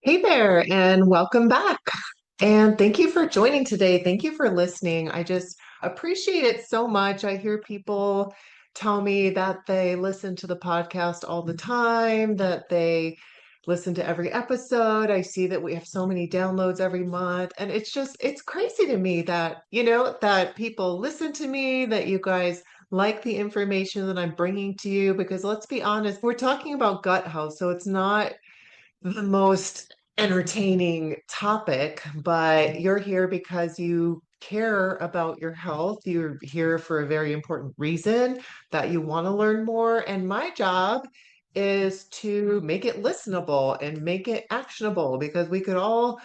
Hey there, and welcome back. And thank you for joining today. Thank you for listening. I just appreciate it so much. I hear people tell me that they listen to the podcast all the time, that they listen to every episode. I see that we have so many downloads every month. And it's crazy to me that, that people listen to me, that you guys like the information that I'm bringing to you, because let's be honest, we're talking about gut health. So it's not the most entertaining topic, but you're here because you care about your health. You're here for a very important reason that you want to learn more. And my job is to make it listenable and make it actionable because we could all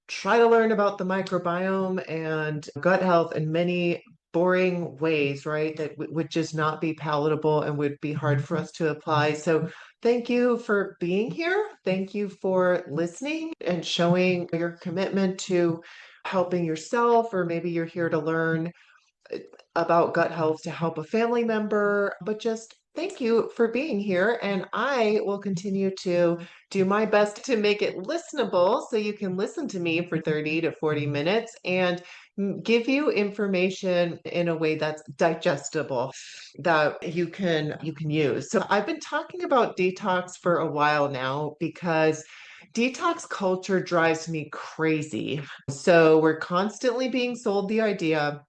try to learn about the microbiome and gut health in many boring ways, right? That would just not be palatable and would be hard for us to apply. So, thank you for being here. Thank you for listening and showing your commitment to helping yourself, or maybe you're here to learn about gut health to help a family member, but just thank you for being here. And I will continue to do my best to make it listenable so you can listen to me for 30 to 40 minutes and give you information in a way that's digestible that you can use. So I've been talking about detox for a while now because detox culture drives me crazy. So we're constantly being sold the idea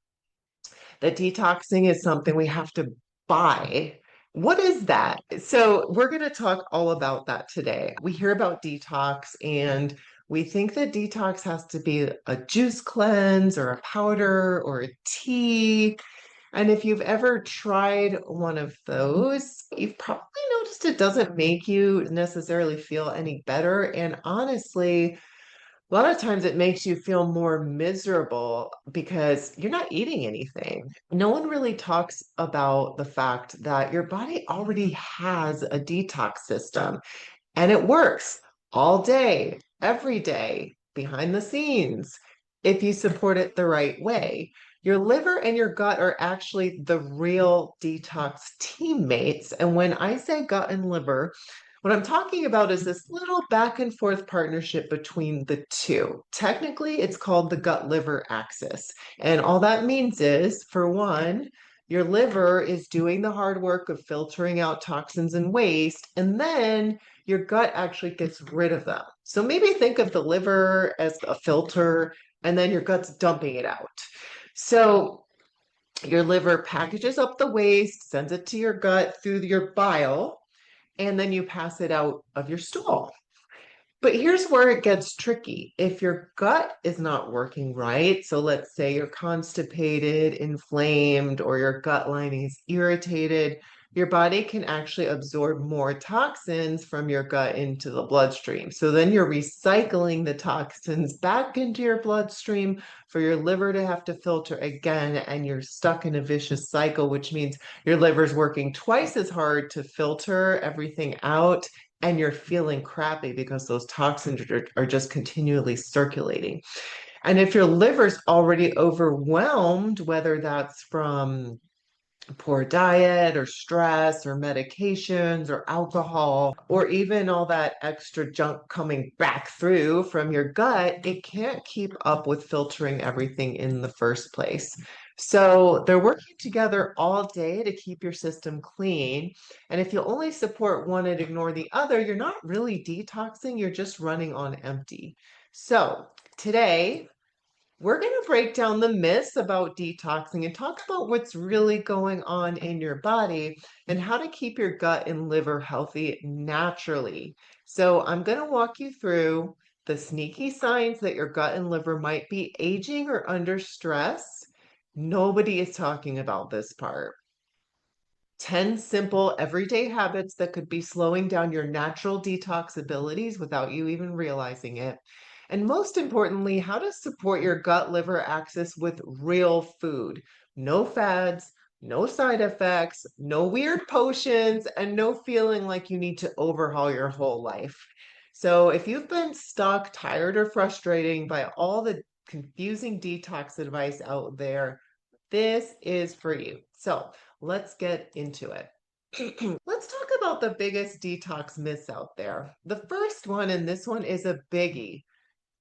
that detoxing is something we have to buy. What is that? So, we're going to talk all about that today. We hear about detox and we think that detox has to be a juice cleanse or a powder or a tea. And if you've ever tried one of those, you've probably noticed it doesn't make you necessarily feel any better. And honestly, a lot of times it makes you feel more miserable because you're not eating anything. No one really talks about the fact that your body already has a detox system and it works all day, every day, behind the scenes, if you support it the right way. Your liver and your gut are actually the real detox teammates. And when I say gut and liver, what I'm talking about is this little back and forth partnership between the two. Technically, it's called the gut liver axis. And all that means is, for one, your liver is doing the hard work of filtering out toxins and waste, and then your gut actually gets rid of them. So maybe think of the liver as a filter, and then your gut's dumping it out. So your liver packages up the waste, sends it to your gut through your bile, and then you pass it out of your stool. But here's where it gets tricky. If your gut is not working right, so let's say you're constipated, inflamed, or your gut lining is irritated, your body can actually absorb more toxins from your gut into the bloodstream. So then you're recycling the toxins back into your bloodstream for your liver to have to filter again, and you're stuck in a vicious cycle, which means your liver's working twice as hard to filter everything out and you're feeling crappy because those toxins are just continually circulating. And if your liver's already overwhelmed, whether that's from poor diet or stress or medications or alcohol or even all that extra junk coming back through from your gut, it can't keep up with filtering everything in the first place. So they're working together all day to keep your system clean. And if you only support one and ignore the other, you're not really detoxing, you're just running on empty. So today, we're going to break down the myths about detoxing and talk about what's really going on in your body and how to keep your gut and liver healthy naturally. So, I'm going to walk you through the sneaky signs that your gut and liver might be aging or under stress. Nobody is talking about this part. 10 simple everyday habits that could be slowing down your natural detox abilities without you even realizing it. And most importantly, how to support your gut liver axis with real food. No fads, no side effects, no weird potions, and no feeling like you need to overhaul your whole life. So if you've been stuck, tired, or frustrating by all the confusing detox advice out there, this is for you. So let's get into it. Let's talk about the biggest detox myths out there. The first one, and this one is a biggie.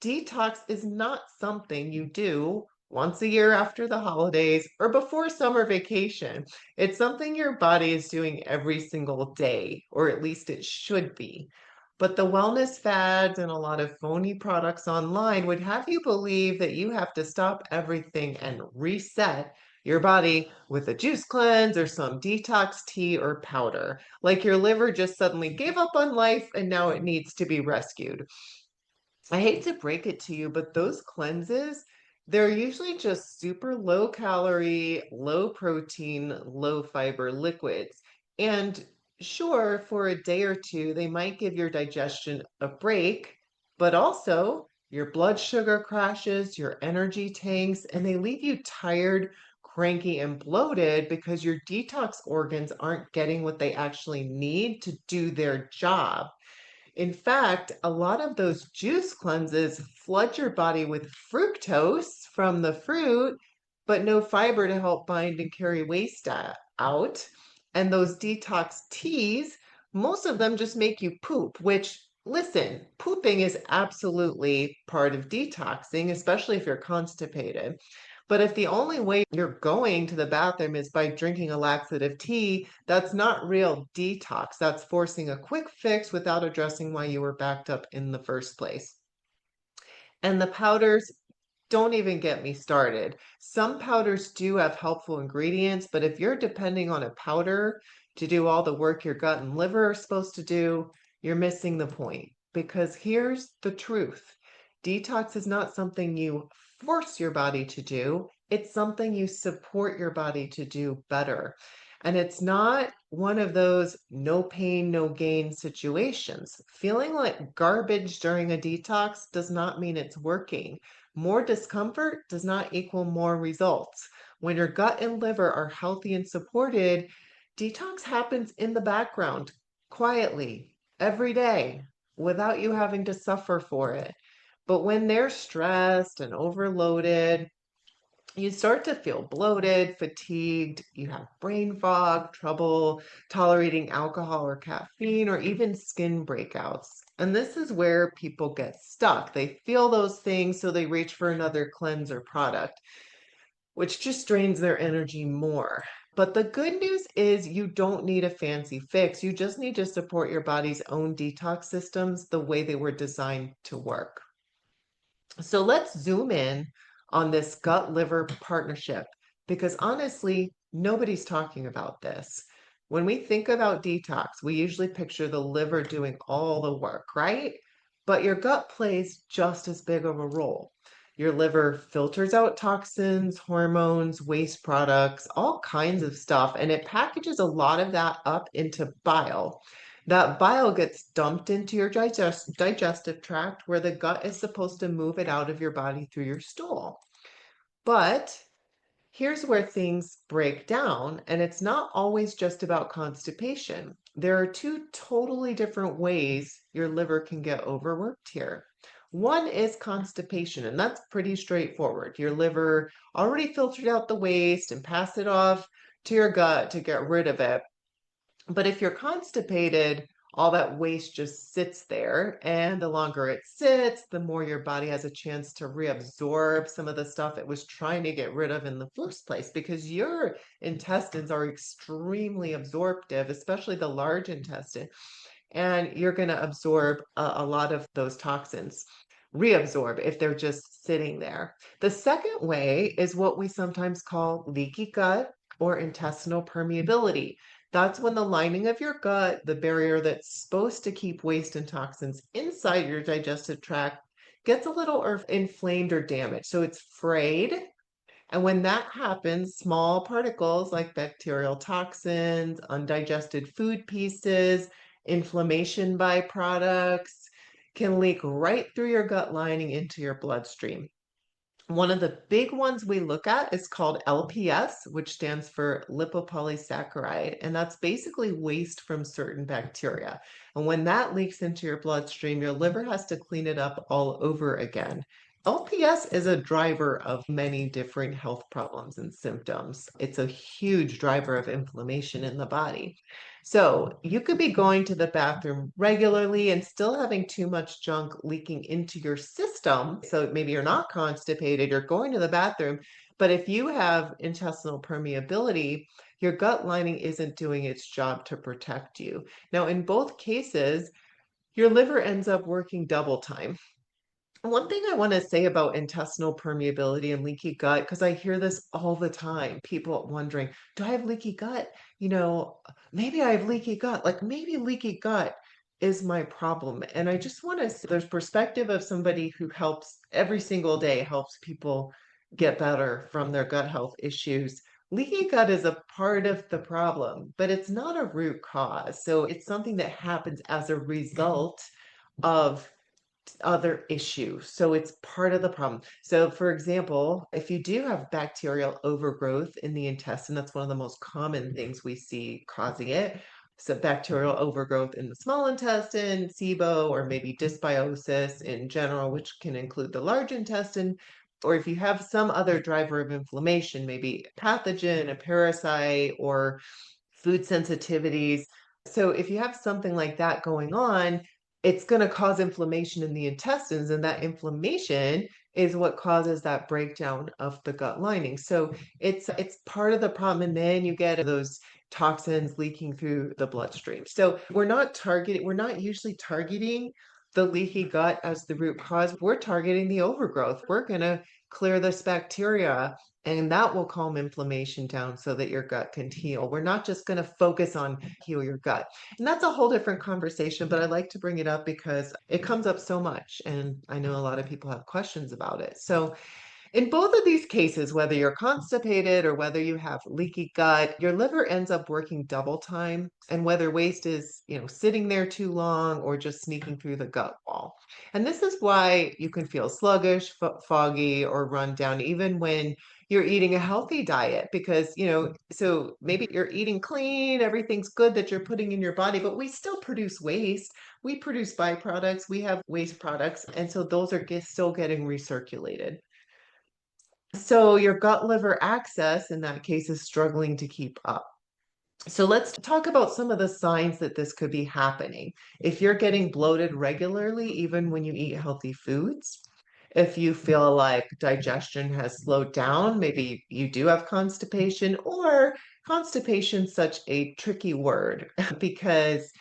Detox is not something you do once a year after the holidays or before summer vacation. It's something your body is doing every single day, or at least it should be. But the wellness fads and a lot of phony products online would have you believe that you have to stop everything and reset your body with a juice cleanse or some detox tea or powder, like your liver just suddenly gave up on life and now it needs to be rescued. I hate to break it to you, but those cleanses, they're usually just super low calorie, low protein, low fiber liquids. And sure, for a day or two, they might give your digestion a break, but also your blood sugar crashes, your energy tanks, and they leave you tired, cranky, and bloated because your detox organs aren't getting what they actually need to do their job. In fact, a lot of those juice cleanses flood your body with fructose from the fruit, but no fiber to help bind and carry waste out. And those detox teas, most of them just make you poop, which, listen, pooping is absolutely part of detoxing, especially if you're constipated. But if the only way you're going to the bathroom is by drinking a laxative tea, that's not real detox. That's forcing a quick fix without addressing why you were backed up in the first place. And the powders, don't even get me started. Some powders do have helpful ingredients, but if you're depending on a powder to do all the work your gut and liver are supposed to do, you're missing the point. Because here's the truth. Detox is not something you force your body to do. It's something you support your body to do better. And it's not one of those no pain, no gain situations. Feeling like garbage during a detox does not mean it's working. More discomfort does not equal more results. When your gut and liver are healthy and supported, detox happens in the background, quietly, every day, without you having to suffer for it. But when they're stressed and overloaded, you start to feel bloated, fatigued, you have brain fog, trouble tolerating alcohol or caffeine, or even skin breakouts. And this is where people get stuck. They feel those things, so they reach for another cleanse or product, which just drains their energy more. But the good news is you don't need a fancy fix. You just need to support your body's own detox systems the way they were designed to work. So let's zoom in on this gut liver partnership because honestly, nobody's talking about this. When we think about detox, we usually picture the liver doing all the work, right? But your gut plays just as big of a role. Your liver filters out toxins, hormones, waste products, all kinds of stuff, and it packages a lot of that up into bile. That bile gets dumped into your digestive tract where the gut is supposed to move it out of your body through your stool. But here's where things break down, and it's not always just about constipation. There are two totally different ways your liver can get overworked here. One is constipation, and that's pretty straightforward. Your liver already filtered out the waste and passed it off to your gut to get rid of it. But if you're constipated, all that waste just sits there. And the longer it sits, the more your body has a chance to reabsorb some of the stuff it was trying to get rid of in the first place, because your intestines are extremely absorptive, especially the large intestine. And you're going to absorb a lot of those toxins, reabsorb if they're just sitting there. The second way is what we sometimes call leaky gut or intestinal permeability. That's when the lining of your gut, the barrier that's supposed to keep waste and toxins inside your digestive tract, gets a little inflamed or damaged. So it's frayed. And when that happens, small particles like bacterial toxins, undigested food pieces, inflammation byproducts can leak right through your gut lining into your bloodstream. One of the big ones we look at is called LPS, which stands for lipopolysaccharide, and that's basically waste from certain bacteria. And when that leaks into your bloodstream, your liver has to clean it up all over again. LPS is a driver of many different health problems and symptoms. It's a huge driver of inflammation in the body. So you could be going to the bathroom regularly and still having too much junk leaking into your system. So maybe you're not constipated, you're going to the bathroom, but if you have intestinal permeability, your gut lining isn't doing its job to protect you. Now, in both cases, your liver ends up working double time. One thing I want to say about intestinal permeability and leaky gut, because I hear this all the time, people wondering, do I have leaky gut? Maybe I have leaky gut. Like maybe leaky gut is my problem. And I just want to say there's perspective of somebody who helps every single day, helps people get better from their gut health issues. Leaky gut is a part of the problem, but it's not a root cause. So it's something that happens as a result of other issues. So it's part of the problem. So, for example, if you do have bacterial overgrowth in the intestine, that's one of the most common things we see causing it. So, bacterial overgrowth in the small intestine, SIBO, or maybe dysbiosis in general, which can include the large intestine. Or if you have some other driver of inflammation, maybe pathogen, a parasite, or food sensitivities. So if you have something like that going on, it's going to cause inflammation in the intestines, and that inflammation is what causes that breakdown of the gut lining. So it's part of the problem, and then you get those toxins leaking through the bloodstream. So we're not usually targeting the leaky gut as the root cause. We're targeting the overgrowth. We're going to clear this bacteria, and that will calm inflammation down so that your gut can heal. We're not just going to focus on heal your gut. And that's a whole different conversation, but I like to bring it up because it comes up so much. And I know a lot of people have questions about it. So in both of these cases, whether you're constipated or whether you have leaky gut, your liver ends up working double time. And whether waste is, sitting there too long or just sneaking through the gut wall. And this is why you can feel sluggish, foggy, or run down, even when you're eating a healthy diet, because, so maybe you're eating clean, everything's good that you're putting in your body, but we still produce waste. We produce byproducts, we have waste products. And so those are still getting recirculated. So your gut liver axis in that case is struggling to keep up. So let's talk about some of the signs that this could be happening. If you're getting bloated regularly, even when you eat healthy foods, if you feel like digestion has slowed down, maybe you do have constipation, or constipation such a tricky word because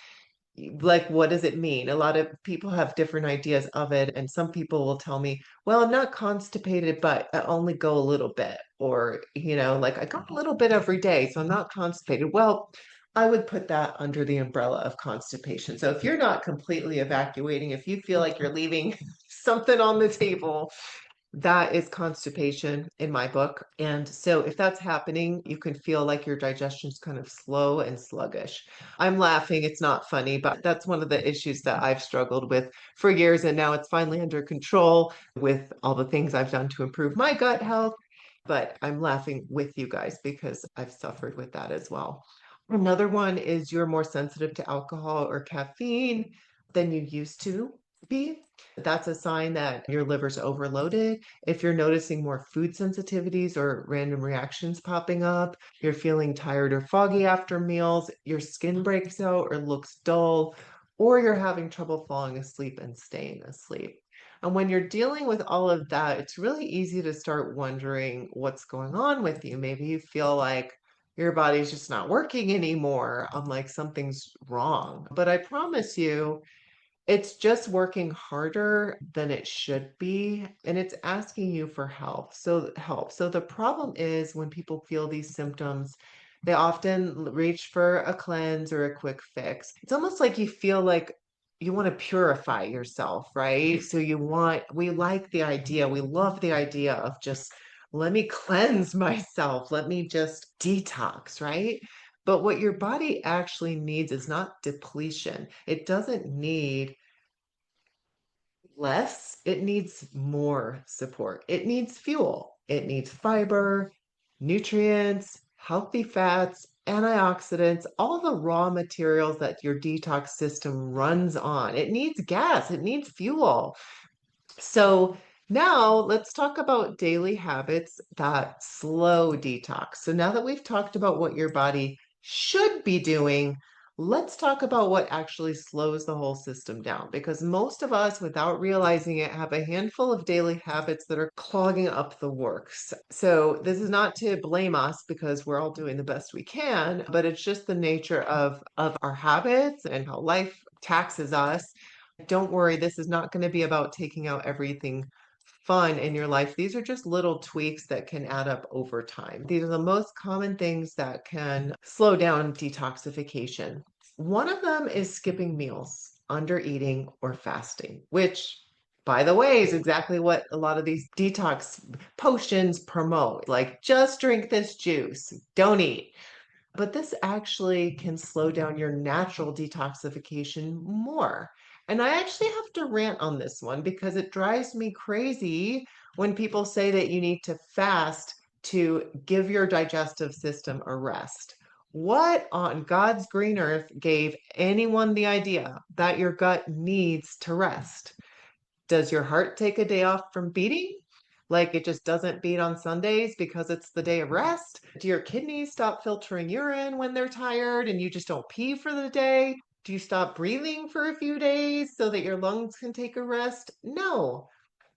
like what does it mean? A lot of people have different ideas of it, and some people will tell me, well, I'm not constipated, but I only go a little bit, or like I go a little bit every day, so I'm not constipated. Well, I would put that under the umbrella of constipation. So if you're not completely evacuating, if you feel like you're leaving something on the table, that is constipation in my book. And so if that's happening, you can feel like your digestion's kind of slow and sluggish. I'm laughing, it's not funny, but that's one of the issues that I've struggled with for years. And now it's finally under control with all the things I've done to improve my gut health. But I'm laughing with you guys because I've suffered with that as well. Another one is you're more sensitive to alcohol or caffeine than you used to be. That's a sign that your liver's overloaded. If you're noticing more food sensitivities or random reactions popping up, you're feeling tired or foggy after meals, your skin breaks out or looks dull, or you're having trouble falling asleep and staying asleep. And when you're dealing with all of that, it's really easy to start wondering what's going on with you. Maybe you feel like your body's just not working anymore. I'm like, something's wrong. But I promise you, it's just working harder than it should be, and it's asking you for help. So the problem is when people feel these symptoms, they often reach for a cleanse or a quick fix. It's almost like you feel like you want to purify yourself, right? So we like the idea, we love the idea of just let me cleanse myself, let me just detox, right? But what your body actually needs is not depletion. It doesn't need less, it needs more support. It needs fuel, it needs fiber, nutrients, healthy fats, antioxidants, all the raw materials that your detox system runs on. It needs gas, it needs fuel. So now let's talk about daily habits that slow detox. So now that we've talked about what your body should be doing, let's talk about what actually slows the whole system down because most of us, without realizing it, have a handful of daily habits that are clogging up the works. So, this is not to blame us because we're all doing the best we can, but it's just the nature of our habits and how life taxes us. Don't worry, this is not going to be about taking out everything fun in your life. These are just little tweaks that can add up over time. These are the most common things that can slow down detoxification. One of them is skipping meals, under eating, or fasting, which, by the way, is exactly what a lot of these detox potions promote. Like, just drink this juice, don't eat. But this actually can slow down your natural detoxification more. And I actually have to rant on this one because it drives me crazy when people say that you need to fast to give your digestive system a rest. What on God's green earth gave anyone the idea that your gut needs to rest? Does your heart take a day off from beating? Like it just doesn't beat on Sundays because it's the day of rest? Do your kidneys stop filtering urine when they're tired and you just don't pee for the day? Do you stop breathing for a few days so that your lungs can take a rest? No.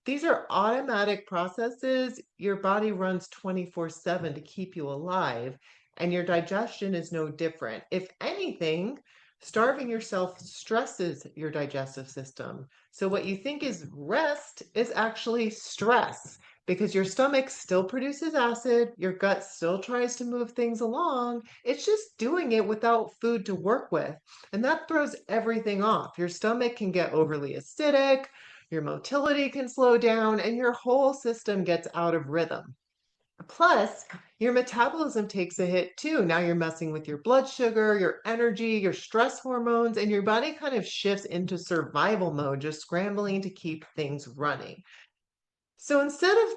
These are automatic processes your body runs 24/7 to keep you alive, and your digestion is no different. If anything, starving yourself stresses your digestive system. So, what you think is rest is actually stress because your stomach still produces acid, your gut still tries to move things along. It's just doing it without food to work with. And that throws everything off. Your stomach can get overly acidic, your motility can slow down, and your whole system gets out of rhythm. Plus, your metabolism takes a hit too. Now you're messing with your blood sugar, your energy, your stress hormones, and your body kind of shifts into survival mode, just scrambling to keep things running. So instead of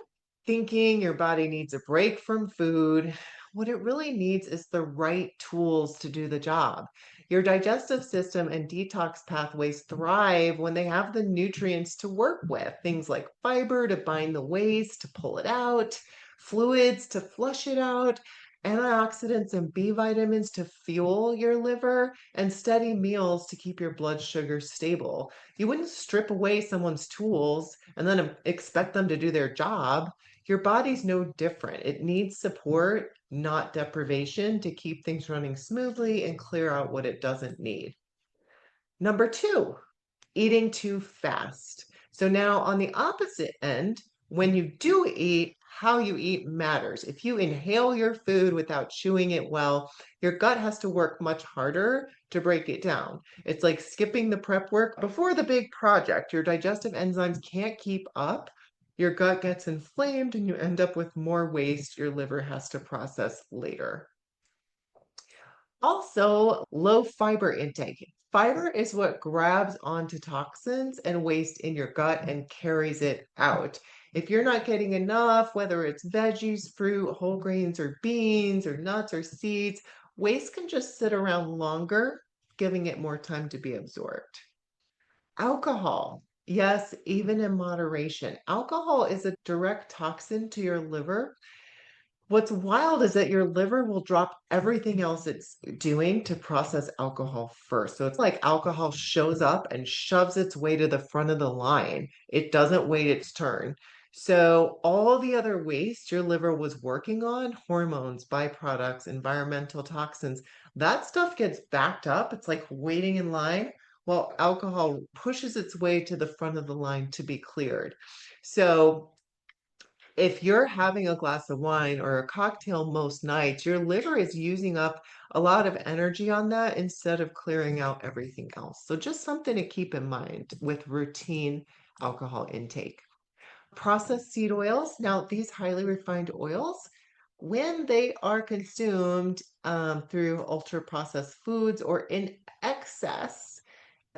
thinking your body needs a break from food, what it really needs is the right tools to do the job. Your digestive system and detox pathways thrive when they have the nutrients to work with, things like fiber to bind the waste, to pull it out, fluids to flush it out, antioxidants and B vitamins to fuel your liver, and steady meals to keep your blood sugar stable. You wouldn't strip away someone's tools and then expect them to do their job. Your body's no different. It needs support, not deprivation, to keep things running smoothly and clear out what it doesn't need. Number two, eating too fast. So now on the opposite end, when you do eat, how you eat matters. If you inhale your food without chewing it well, your gut has to work much harder to break it down. It's like skipping the prep work before the big project. Your digestive enzymes can't keep up. Your gut gets inflamed and you end up with more waste your liver has to process later. Also, low fiber intake. Fiber is what grabs onto toxins and waste in your gut and carries it out. If you're not getting enough, whether it's veggies, fruit, whole grains, or beans, or nuts, or seeds, waste can just sit around longer, giving it more time to be absorbed. Alcohol. Yes, even in moderation. Alcohol is a direct toxin to your liver. What's wild is that your liver will drop everything else it's doing to process alcohol first. So it's like alcohol shows up and shoves its way to the front of the line. It doesn't wait its turn. So all the other waste your liver was working on, hormones, byproducts, environmental toxins, that stuff gets backed up. It's like waiting in line while alcohol pushes its way to the front of the line to be cleared. So if you're having a glass of wine or a cocktail most nights, your liver is using up a lot of energy on that instead of clearing out everything else. So, just something to keep in mind with routine alcohol intake. Processed seed oils. Now, these highly refined oils, when they are consumed through ultra processed foods or in excess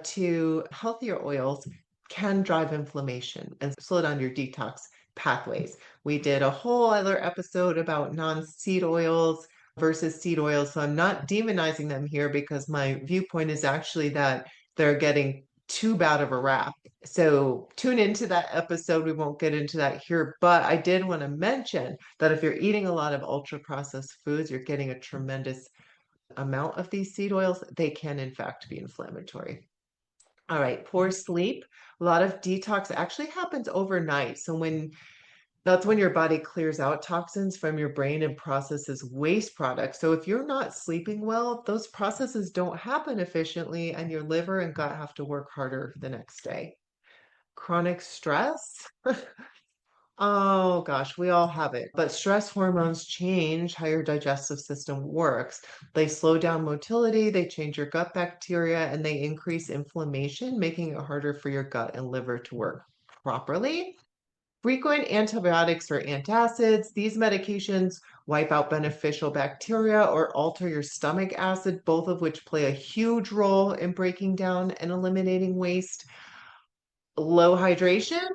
to healthier oils, can drive inflammation and slow down your detox pathways. We did a whole other episode about non-seed oils versus seed oils. So I'm not demonizing them here because my viewpoint is actually that they're getting too bad of a rap. So tune into that episode. We won't get into that here, but I did want to mention that if you're eating a lot of ultra processed foods, you're getting a tremendous amount of these seed oils, they can in fact be inflammatory. All right, poor sleep. A lot of detox actually happens overnight. So that's when your body clears out toxins from your brain and processes waste products. So if you're not sleeping well, those processes don't happen efficiently, and your liver and gut have to work harder the next day. Chronic stress. Oh gosh, we all have it. But stress hormones change how your digestive system works. They slow down motility, they change your gut bacteria, and they increase inflammation, making it harder for your gut and liver to work properly. Frequent antibiotics or antacids, these medications wipe out beneficial bacteria or alter your stomach acid, both of which play a huge role in breaking down and eliminating waste. Low hydration,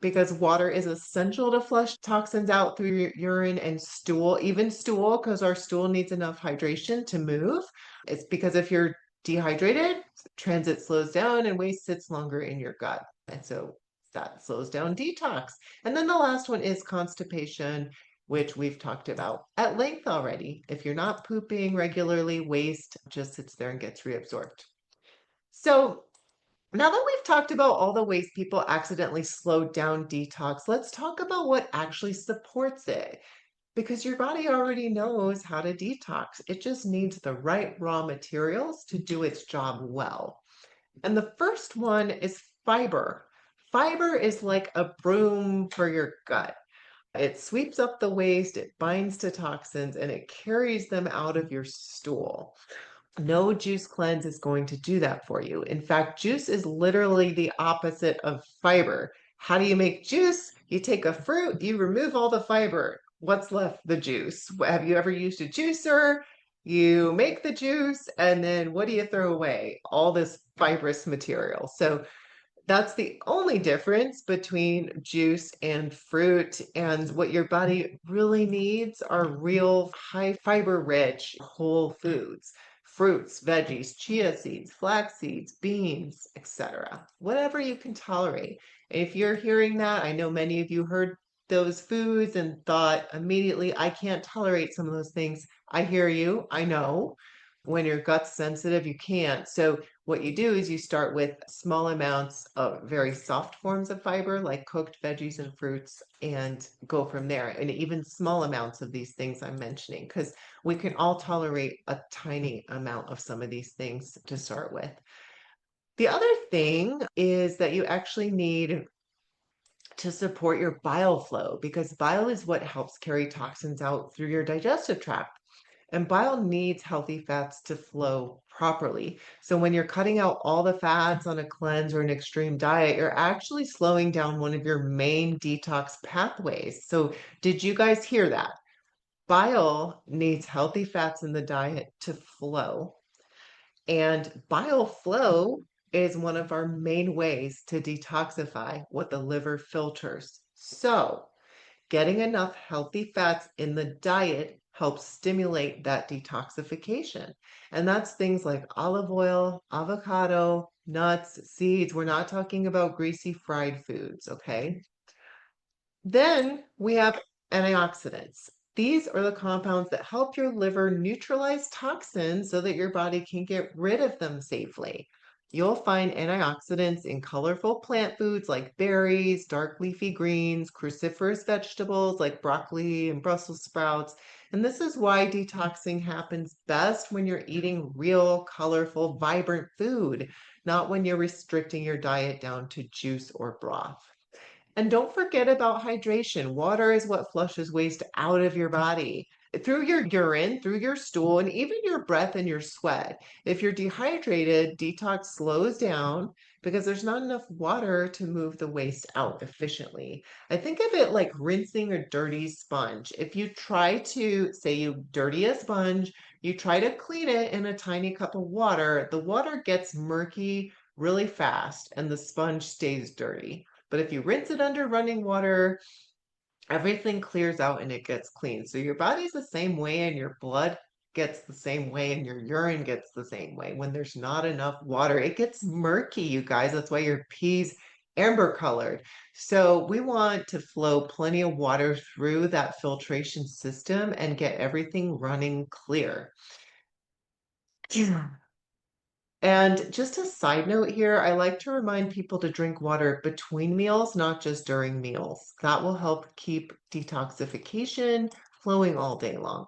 because water is essential to flush toxins out through your urine and stool, even stool, because our stool needs enough hydration to move. It's because if you're dehydrated, transit slows down and waste sits longer in your gut. And so that slows down detox. And then the last one is constipation, which we've talked about at length already. If you're not pooping regularly, waste just sits there and gets reabsorbed. So now that we've talked about all the ways people accidentally slow down detox, let's talk about what actually supports it. Because your body already knows how to detox. It just needs the right raw materials to do its job well. And the first one is fiber. Fiber is like a broom for your gut. It sweeps up the waste, it binds to toxins, and it carries them out of your stool. No juice cleanse is going to do that for you. In fact, juice is literally the opposite of fiber. How do you make juice? You take a fruit, you remove all the fiber. What's left? The juice. Have you ever used a juicer? You make the juice, and then what do you throw away? All this fibrous material. So that's the only difference between juice and fruit. And what your body really needs are real high fiber rich whole foods, fruits, veggies, chia seeds, flax seeds, beans, etc. Whatever you can tolerate. If you're hearing that, I know many of you heard those foods and thought immediately, I can't tolerate some of those things. I hear you. I know. When your gut's sensitive, you can't. So what you do is you start with small amounts of very soft forms of fiber, like cooked veggies and fruits, and go from there. And even small amounts of these things I'm mentioning, because we can all tolerate a tiny amount of some of these things to start with. The other thing is that you actually need to support your bile flow, because bile is what helps carry toxins out through your digestive tract. And bile needs healthy fats to flow properly. So when you're cutting out all the fats on a cleanse or an extreme diet, you're actually slowing down one of your main detox pathways. So did you guys hear that? Bile needs healthy fats in the diet to flow. And bile flow is one of our main ways to detoxify what the liver filters. So getting enough healthy fats in the diet helps stimulate that detoxification. And that's things like olive oil, avocado, nuts, seeds. We're not talking about greasy fried foods, okay? Then we have antioxidants. These are the compounds that help your liver neutralize toxins so that your body can get rid of them safely. You'll find antioxidants in colorful plant foods like berries, dark leafy greens, cruciferous vegetables like broccoli and Brussels sprouts. And this is why detoxing happens best when you're eating real, colorful, vibrant food, not when you're restricting your diet down to juice or broth. And don't forget about hydration. Water is what flushes waste out of your body through your urine, through your stool, and even your breath and your sweat. If you're dehydrated, detox slows down because there's not enough water to move the waste out efficiently. I think of it like rinsing a dirty sponge. If you try to, say, you dirty a sponge, you try to clean it in a tiny cup of water, the water gets murky really fast and the sponge stays dirty. But if you rinse it under running water, everything clears out and it gets clean. So your body's the same way, and your blood gets the same way, and your urine gets the same way. When there's not enough water, it gets murky, you guys. That's why your pee's amber colored. So we want to flow plenty of water through that filtration system and get everything running clear. And just a side note here, I like to remind people to drink water between meals, not just during meals. That will help keep detoxification flowing all day long.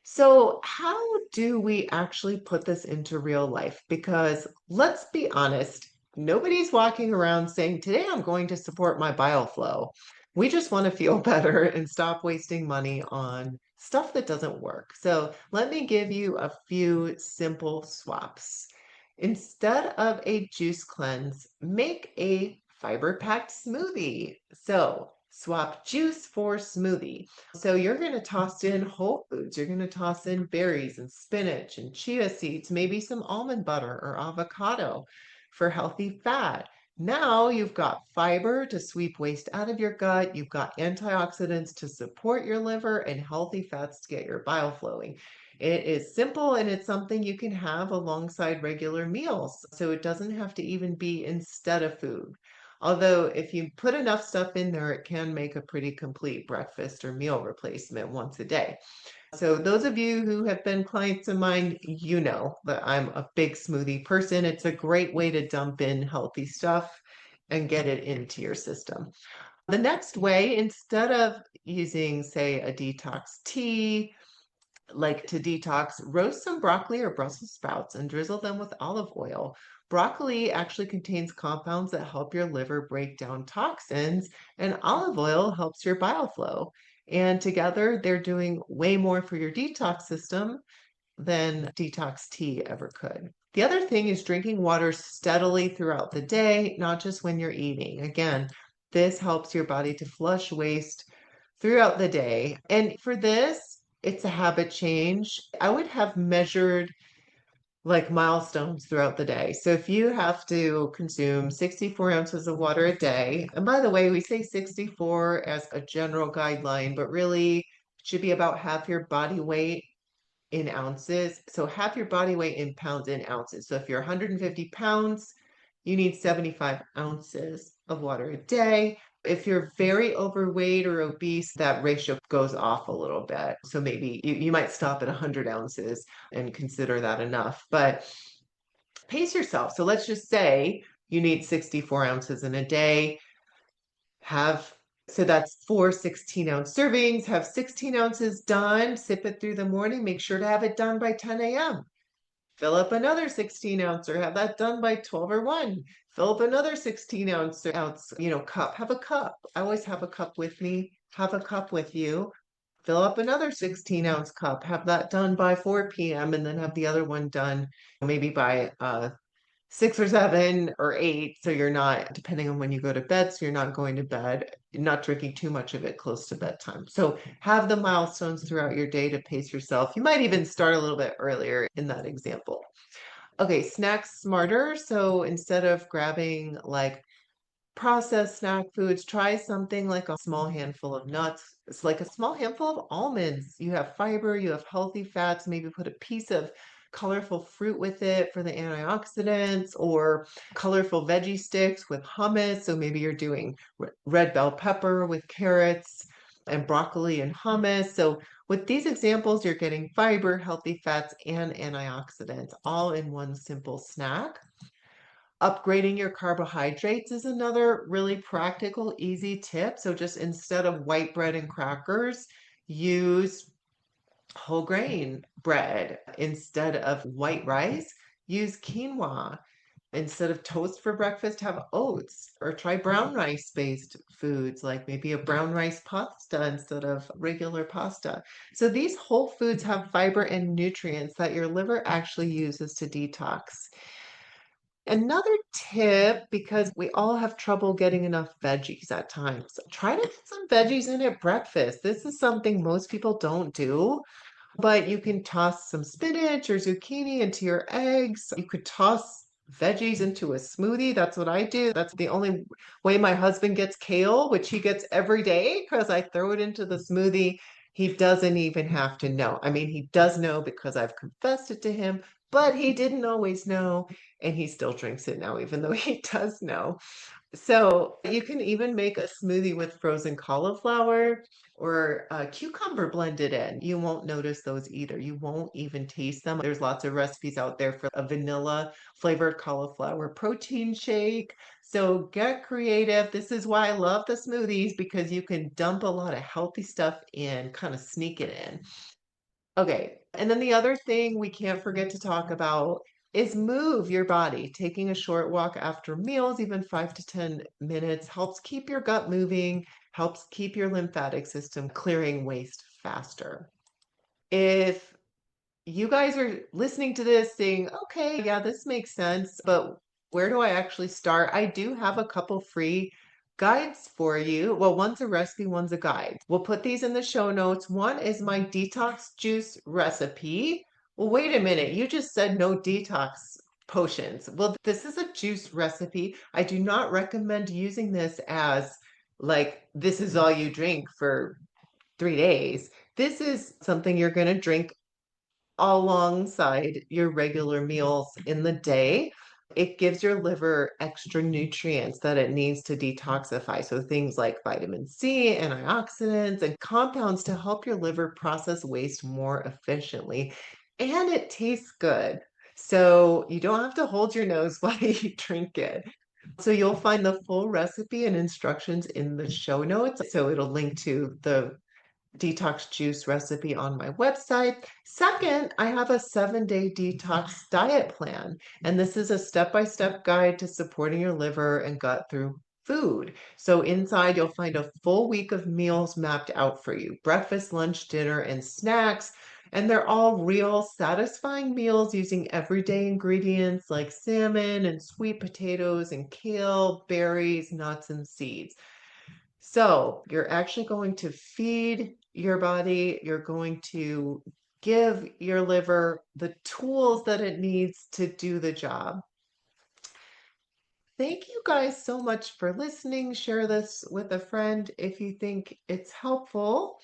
So, how do we actually put this into real life? Because let's be honest, nobody's walking around saying, today I'm going to support my bile flow. We just want to feel better and stop wasting money on stuff that doesn't work. So, let me give you a few simple swaps. Instead of a juice cleanse, make a fiber packed smoothie. So, swap juice for smoothie. So you're going to toss in whole foods. You're going to toss in berries and spinach and chia seeds, maybe some almond butter or avocado for healthy fat. Now you've got fiber to sweep waste out of your gut. You've got antioxidants to support your liver and healthy fats to get your bile flowing. It is simple and it's something you can have alongside regular meals. So it doesn't have to even be instead of food. Although if you put enough stuff in there, it can make a pretty complete breakfast or meal replacement once a day. So those of you who have been clients of mine, you know that I'm a big smoothie person. It's a great way to dump in healthy stuff and get it into your system. The next way, instead of using, say, a detox tea, like to detox, roast some broccoli or Brussels sprouts and drizzle them with olive oil. Broccoli actually contains compounds that help your liver break down toxins, and olive oil helps your bile flow. And together, they're doing way more for your detox system than detox tea ever could. The other thing is drinking water steadily throughout the day, not just when you're eating. Again, this helps your body to flush waste throughout the day. And for this, it's a habit change. I would have measured like milestones throughout the day. So if you have to consume 64 ounces of water a day, and by the way, we say 64 as a general guideline, but really it should be about half your body weight in ounces. So half your body weight in pounds in ounces. So if you're 150 pounds, you need 75 ounces of water a day. If you're very overweight or obese, that ratio goes off a little bit. So maybe you might stop at 100 ounces and consider that enough. But pace yourself. So let's just say you need 64 ounces in a day. So that's 4 16-ounce servings. Have 16 ounces done. Sip it through the morning. Make sure to have it done by 10 a.m. Fill up another 16 ounce or have that done by 12 or 1. Fill up another 16 ounce cup. Have a cup. I always have a cup with me. Have a cup with you. Fill up another 16-ounce cup. Have that done by 4 p.m. and then have the other one done maybe by 6 or 7 or 8. So you're not, depending on when you go to bed, so you're not going to bed, you're not drinking too much of it close to bedtime. So have the milestones throughout your day to pace yourself. You might even start a little bit earlier in that example. Okay, snack smarter. So instead of grabbing like processed snack foods, try something like a small handful of nuts. It's like a small handful of almonds. You have fiber, you have healthy fats, maybe put a piece of colorful fruit with it for the antioxidants, or colorful veggie sticks with hummus. So maybe you're doing red bell pepper with carrots and broccoli and hummus. So with these examples, you're getting fiber, healthy fats, and antioxidants all in one simple snack. Upgrading your carbohydrates is another really practical, easy tip. So just instead of white bread and crackers, use whole grain bread. Instead of white rice, use quinoa. Instead of toast for breakfast, have oats, or try brown rice based foods like maybe a brown rice pasta instead of regular pasta. So these whole foods have fiber and nutrients that your liver actually uses to detox. Another tip, because we all have trouble getting enough veggies at times, try to get some veggies in at breakfast. This is something most people don't do, but you can toss some spinach or zucchini into your eggs. You could toss veggies into a smoothie. That's what I do. That's the only way my husband gets kale, which he gets every day because I throw it into the smoothie. He doesn't even have to know. I mean, he does know because I've confessed it to him, but he didn't always know, and he still drinks it now, even though he does know. So you can even make a smoothie with frozen cauliflower or a cucumber blended in. You won't notice those either. You won't even taste them. There's lots of recipes out there for a vanilla flavored cauliflower protein shake. So get creative. This is why I love the smoothies, because you can dump a lot of healthy stuff in, kind of sneak it in. Okay. And then the other thing we can't forget to talk about is move your body. Taking a short walk after meals, even 5 to 10 minutes, helps keep your gut moving, helps keep your lymphatic system clearing waste faster. If you guys are listening to this saying, okay, yeah, this makes sense, but where do I actually start? I do have a couple free guides for you. Well, one's a recipe, one's a guide. We'll put these in the show notes. One is my detox juice recipe. Well, wait a minute. You just said no detox potions. Well, this is a juice recipe. I do not recommend using this as like, this is all you drink for 3 days. This is something you're going to drink alongside your regular meals in the day. It gives your liver extra nutrients that it needs to detoxify. So things like vitamin C, antioxidants, and compounds to help your liver process waste more efficiently. And it tastes good. So you don't have to hold your nose while you drink it. So you'll find the full recipe and instructions in the show notes. So it'll link to the detox juice recipe on my website. Second, I have a 7-day detox diet plan, and this is a step-by-step guide to supporting your liver and gut through food. So inside, you'll find a full week of meals mapped out for you: breakfast, lunch, dinner, and snacks. And they're all real, satisfying meals using everyday ingredients like salmon and sweet potatoes and kale, berries, nuts, and seeds. So you're actually going to feed your body, you're going to give your liver the tools that it needs to do the job. Thank you guys so much for listening. Share this with a friend if you think it's helpful.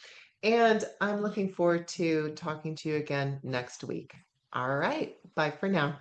And I'm looking forward to talking to you again next week. All right. Bye for now.